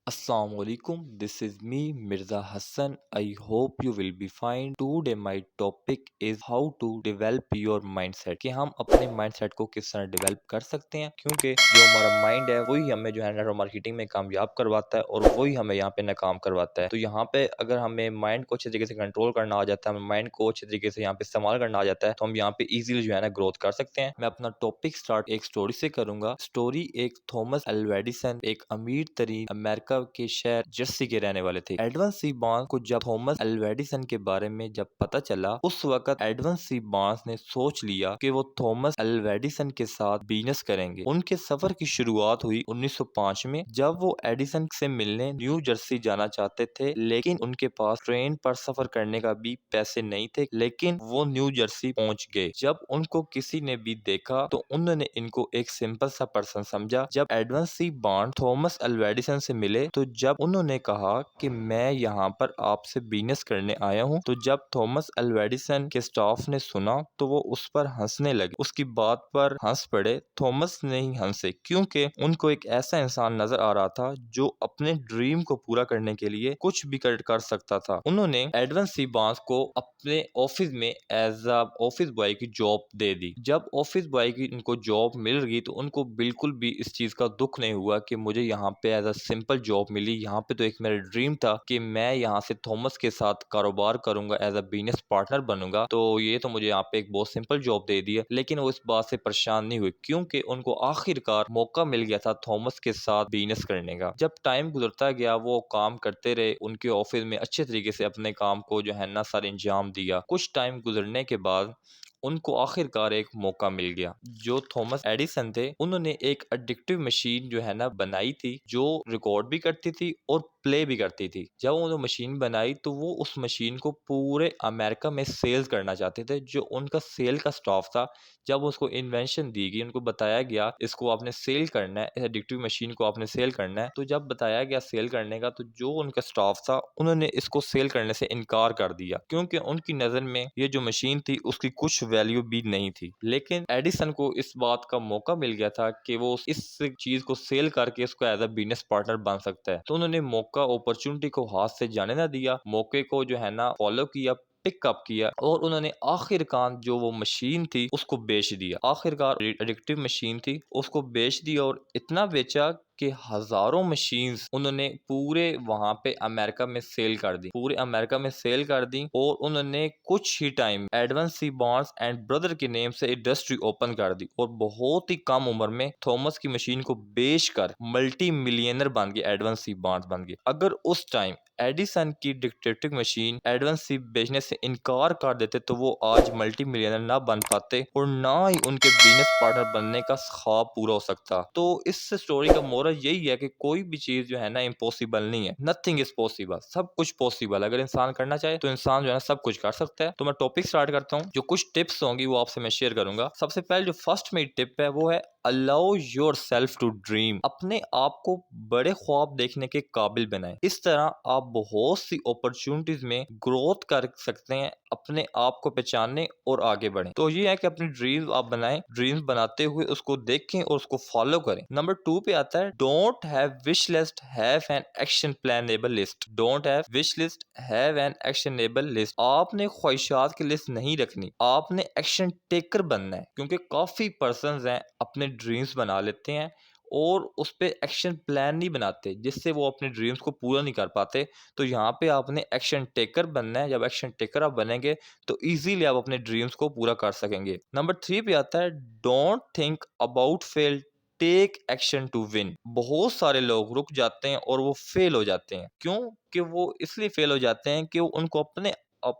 Assalamualaikum. This is me, Mirza Hassan. I hope you will be fine. Today my topic is how to develop your mindset. कि हम अपने mindset को किस तरह develop कर सकते हैं, क्योंकि जो हमारा mind है वही हमें जो है नेटवर्क मार्केटिंग में कामयाब करवाता है और वही हमें यहाँ पे नाकाम करवाता है। तो यहाँ पे अगर हमें mind को अच्छे तरीके से कंट्रोल करना आ जाता है, हमें mind को अच्छे तरीके से यहाँ पे इस्तेमाल करना आ जाता है, तो हम यहाँ पे इजीली जो है ना ग्रोथ कर सकते हैं। मैं अपना टॉपिक स्टार्ट एक स्टोरी से करूंगा। स्टोरी एक थॉमस एल्वा एडिसन एक अमीर तरीन अमेरिका के शहर जर्सी के रहने वाले थे। एडवन सी बार्न्स को जब थॉमस एल्वा एडिसन के बारे में जब पता चला, उस वक्त एडवन सी बार्न्स ने सोच लिया कि वो थॉमस एल्वा एडिसन के साथ बिजनेस करेंगे। उनके सफर की शुरुआत हुई 1905 में, जब वो एडिसन से मिलने न्यू जर्सी जाना चाहते थे, लेकिन उनके पास ट्रेन पर सफर करने का भी पैसे नहीं थे। लेकिन वो न्यू जर्सी पहुंच गए। जब उनको किसी ने भी देखा तो उन्होंने इनको एक सिंपल सा पर्सन समझा। जब Edwin C Barnes Thomas Alva Edison से मिले तो जब उन्होंने कहा कि मैं यहाँ पर आपसे बिजनेस करने आया हूँ, तो जब थॉमस एल्वा एडिसन के स्टाफ ने सुना तो वो उस पर हंसने लगे। उसकी बात पर हंस पड़े। थॉमस नहीं हंसे, क्योंकि उनको एक ऐसा इंसान नजर आ रहा था जो अपने ड्रीम को पूरा करने के लिए कुछ भी कर सकता था। उन्होंने एडवन सी बार्न्स को अपने ऑफिस में एज अ ऑफिस बॉय की जॉब दे दी। जब ऑफिस बॉय की इनको जॉब मिल गई तो उनको बिल्कुल भी इस चीज का दुख नहीं हुआ कि मुझे यहाँ पे एज अ सिंपल जॉब मिली। यहाँ पे तो एक मेरा ड्रीम था कि मैं यहाँ से थॉमस के साथ कारोबार करूंगा, एज अ बिजनेस पार्टनर बनूंगा, तो ये तो मुझे यहाँ पे एक बहुत सिंपल जॉब दे दी है। लेकिन वो इस बात से परेशान नहीं हुए, क्योंकि उनको आखिरकार मौका मिल गया था थॉमस के साथ बिजनेस करने का। जब टाइम गुजरता गया वो काम करते रहे, उनके ऑफिस में अच्छे तरीके से अपने काम को जो है ना सर अंजाम दिया। कुछ टाइम गुजरने के बाद उनको आखिरकार एक मौका मिल गया। जो थॉमस एडिसन थे, उन्होंने एक एडिक्टिव मशीन जो है ना बनाई थी, जो रिकॉर्ड भी करती थी और प्ले भी करती थी। जब उन्होंने मशीन बनाई तो वो उस मशीन को पूरे अमेरिका में सेल्स करना चाहते थे। जो उनका सेल का स्टाफ था, जब उसको इन्वेंशन दी गई, उनको बताया गया इसको आपने सेल करना है, इस एडिक्टिव मशीन को आपने सेल करना है, तो जब बताया गया सेल करने का, तो जो उनका स्टाफ था उन्होंने इसको सेल करने से इनकार कर दिया, क्योंकि उनकी नजर में ये जो मशीन थी उसकी कुछ वैल्यू भी नहीं थी। लेकिन एडिसन को इस बात का मौका मिल गया था कि वो इस चीज को सेल करके इसको एज अ बिजनेस पार्टनर बन सकता है। तो उन्होंने मौका अपॉर्चुनिटी को हाथ से जाने ना दिया, मौके को जो है ना फॉलो किया, पिकअप किया, और उन्होंने आखिरकार जो वो मशीन थी उसको बेच दिया। आखिरकार एडिक्टिव मशीन थी उसको बेच दिया, और इतना बेचा कि हजारों मशीन्स उन्होंने पूरे वहां पे अमेरिका में सेल कर दी, पूरे अमेरिका में सेल कर दी। और उन्होंने कुछ ही time Edwin C Barnes and brother के नेम से इंडस्ट्री ओपन कर दी, और बहुत ही कम उम्र में थॉमस की मशीन को बेचकर मल्टी मिलियनर बन गए, एडवन सी बार्न्स बन गए। अगर उस टाइम एडिसन की डिक्टेटिव मशीन एडवन सी बेचने से इनकार कर देते तो वो आज मल्टी मिलियनर ना बन पाते, और ना ही उनके बिजनेस पार्टनर बनने का ख्वाब पूरा हो सकता। तो इस स्टोरी का मोरल यही है कि कोई भी चीज जो है ना इम्पॉसिबल नहीं है। नथिंग इज पॉसिबल, सब कुछ पॉसिबल। अगर इंसान करना चाहे तो इंसान जो है ना सब कुछ कर सकता है। तो मैं टॉपिक स्टार्ट करता हूँ। जो कुछ टिप्स होंगी वो आपसे मैं शेयर करूंगा। सबसे पहले जो फर्स्ट मेरी टिप है वो है allow yourself to dream. अपने आप को बड़े ख्वाब देखने के काबिल बनाएं। इस तरह आप बहुत सी अपॉर्चुनिटीज में ग्रोथ कर सकते हैं, अपने आप को पहचानने और आगे बढ़ें। तो ये है कि अपनी ड्रीम्स आप बनाएं, ड्रीम्स बनाते हुए उसको देखें और उसको फॉलो करें। नंबर 2 पे आता है don't have wish list, have an action plannable list. Don't have wish list, have an actionable list. आपने ख्वाहिशात की लिस्ट नहीं रखनी, आपने एक्शन टेकर बनना है। क्योंकि काफी पर्संस हैं अपने ड्रीम्स बना लेते हैं और उस पे एक्शन प्लान नहीं बनाते, जिससे वो अपने ड्रीम्स को पूरा नहीं कर पाते। तो यहाँ पे आपने एक्शन टेकर बनना है। जब एक्शन टेकर आप बनेंगे तो इजीली आप अपने ड्रीम्स को पूरा कर सकेंगे। नंबर 3 पे आता है don't think about fail, take action to win. बहुत सारे लोग रुक जाते हैं और वो फेल हो जाते हैं। क्यों? कि वो इसलिए फेल हो जाते हैं कि उनको अपने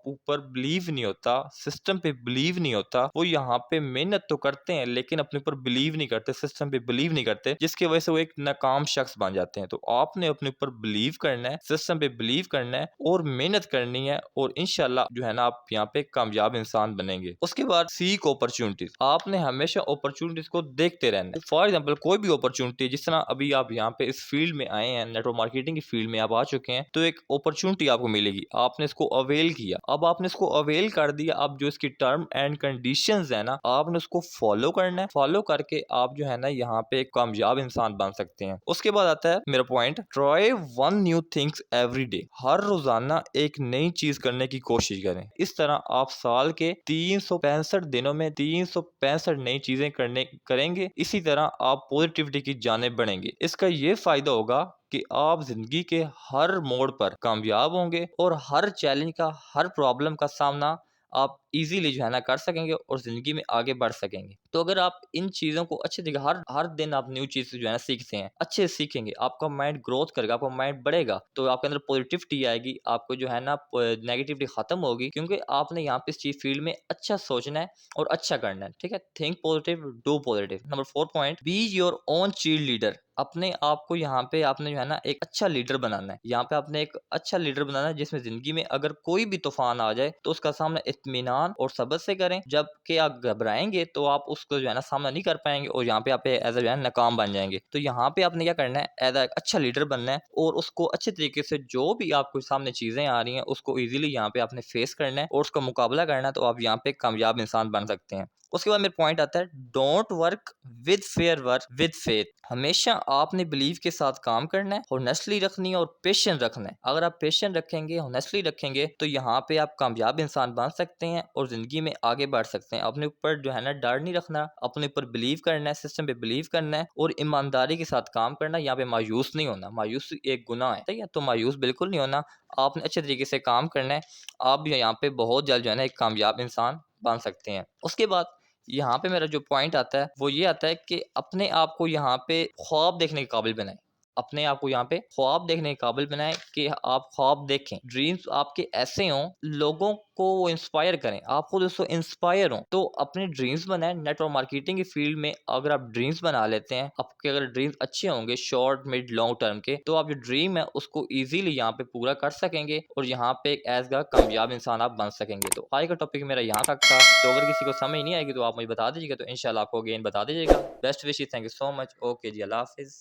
ऊपर बिलीव नहीं होता, सिस्टम पे बिलीव नहीं होता। वो यहाँ पे मेहनत तो करते हैं लेकिन अपने ऊपर बिलीव नहीं करते, सिस्टम पे बिलीव नहीं करते, जिसकी वजह से वो एक नाकाम शख्स बन जाते हैं। तो आपने अपने ऊपर बिलीव करना है, सिस्टम पे बिलीव करना है और मेहनत करनी है, और इंशाल्लाह जो है ना आप यहाँ पे कामयाब इंसान बनेंगे। उसके बाद सीक अपॉर्चुनिटीज। आपने हमेशा अपॉर्चुनिटीज को देखते रहना है। फॉर एग्जाम्पल कोई भी अपॉर्चुनिटी, जिस तरह अभी आप यहाँ पे इस फील्ड में आए हैं, नेटवर्क मार्केटिंग की फील्ड में आप आ चुके हैं, तो एक अपॉर्चुनिटी आपको मिलेगी, आपने इसको अवेल किया, लिया, अब आपने इसको अवेल कर दिया, अब जो इसकी टर्म एंड कंडीशंस है ना, आपने उसको फॉलो करना है। फॉलो करके आप जो है ना यहाँ पे एक कामयाब इंसान बन सकते हैं। उसके बाद आता है मेरा point, try one new things every day. हर रोजाना एक नई चीज करने की कोशिश करें। इस तरह आप साल के 365 दिनों में 365 नई चीजें करेंगे। इसी तरह आप पॉजिटिविटी की जानिब बढ़ेंगे। इसका ये फायदा होगा कि आप जिंदगी के हर मोड़ पर कामयाब होंगे और हर चैलेंज का, हर प्रॉब्लम का सामना आप इजीली जो है ना कर सकेंगे और जिंदगी में आगे बढ़ सकेंगे। तो अगर आप इन चीजों को अच्छे तरीके, हर हर दिन आप न्यू चीज जो है ना सीखते हैं, अच्छे से सीखेंगे, आपका माइंड ग्रोथ करेगा, आपका माइंड बढ़ेगा, तो आपके अंदर पॉजिटिविटी आएगी, आपको जो है ना नेगेटिविटी खत्म होगी, क्योंकि आपने यहाँ पे इस चीज फील्ड में अच्छा सोचना है और अच्छा करना है। ठीक है, think positive, do positive. Number 4 point, be your own cheerleader. अपने आप को यहाँ पे आपने जो है ना एक अच्छा लीडर बनाना है। यहाँ पे आपने एक अच्छा लीडर बनाना है जिसमें जिंदगी में अगर कोई भी तूफान आ जाए तो उसका सामना इत्मीनान और सब्र से करें। जबकि आप घबराएंगे तो आप उसको जो है ना सामना नहीं कर पाएंगे और यहाँ पे आप एज जो है नाकाम बन जाएंगे। तो यहाँ पे आपने क्या करना है, एज एक अच्छा लीडर बनना है और उसको अच्छे तरीके से, जो भी आपको सामने चीजें आ रही हैं उसको इजीली यहाँ पे आपने फेस करना है और उसका मुकाबला करना है, तो आप यहाँ पे कामयाब इंसान बन सकते हैं। उसके बाद मेरा पॉइंट आता है, don't work with fair, work with faith. हमेशा आपने बिलीव के साथ काम करना है, हॉनेस्टली रखनी है और पेशेंस रखना है। अगर आप पेशेंस रखेंगे, हॉनेस्टली रखेंगे, तो यहाँ पे आप कामयाब इंसान बन सकते हैं और जिंदगी में आगे बढ़ सकते हैं। अपने ऊपर जो है ना डर नहीं रखना, अपने ऊपर बिलीव करना है, सिस्टम पे बिलीव करना है और ईमानदारी के साथ काम करना है। यहाँ पे मायूस नहीं होना, मायूस एक गुनाह है, ठीक है, तो मायूस बिल्कुल नहीं होना, आपने अच्छे तरीके से काम करना है। आप भी यहाँ पे बहुत जल्द जो है ना एक कामयाब इंसान बन सकते हैं। उसके बाद यहाँ पे मेरा जो पॉइंट आता है वो ये आता है कि अपने आप को यहाँ पे ख्वाब देखने के काबिल बनाएं। अपने आप को यहाँ पे ख्वाब देखने के काबिल बनाएं कि आप ख्वाब देखें, ड्रीम्स आपके ऐसे हों, लोगों को वो इंस्पायर करें, आप खुद उसको इंस्पायर हों। तो अपने ड्रीम्स बनाएं। नेटवर्क मार्केटिंग की फील्ड में अगर आप ड्रीम्स बना लेते हैं, आपके अगर ड्रीम्स अच्छे होंगे शॉर्ट मिड लॉन्ग टर्म के, तो आप जो ड्रीम है उसको इजीली यहाँ पे पूरा कर सकेंगे और यहाँ पे एक एज का कामयाब इंसान आप बन सकेंगे। तो आज का टॉपिक मेरा यहाँ तक था। तो अगर किसी को समझ नहीं आएगी तो आप मुझे बता दीजिएगा, तो इंशाल्लाह आपको अगेन बता दीजिएगा। Best wishes, thank you so much. Okay जी, अल्लाह हाफिज।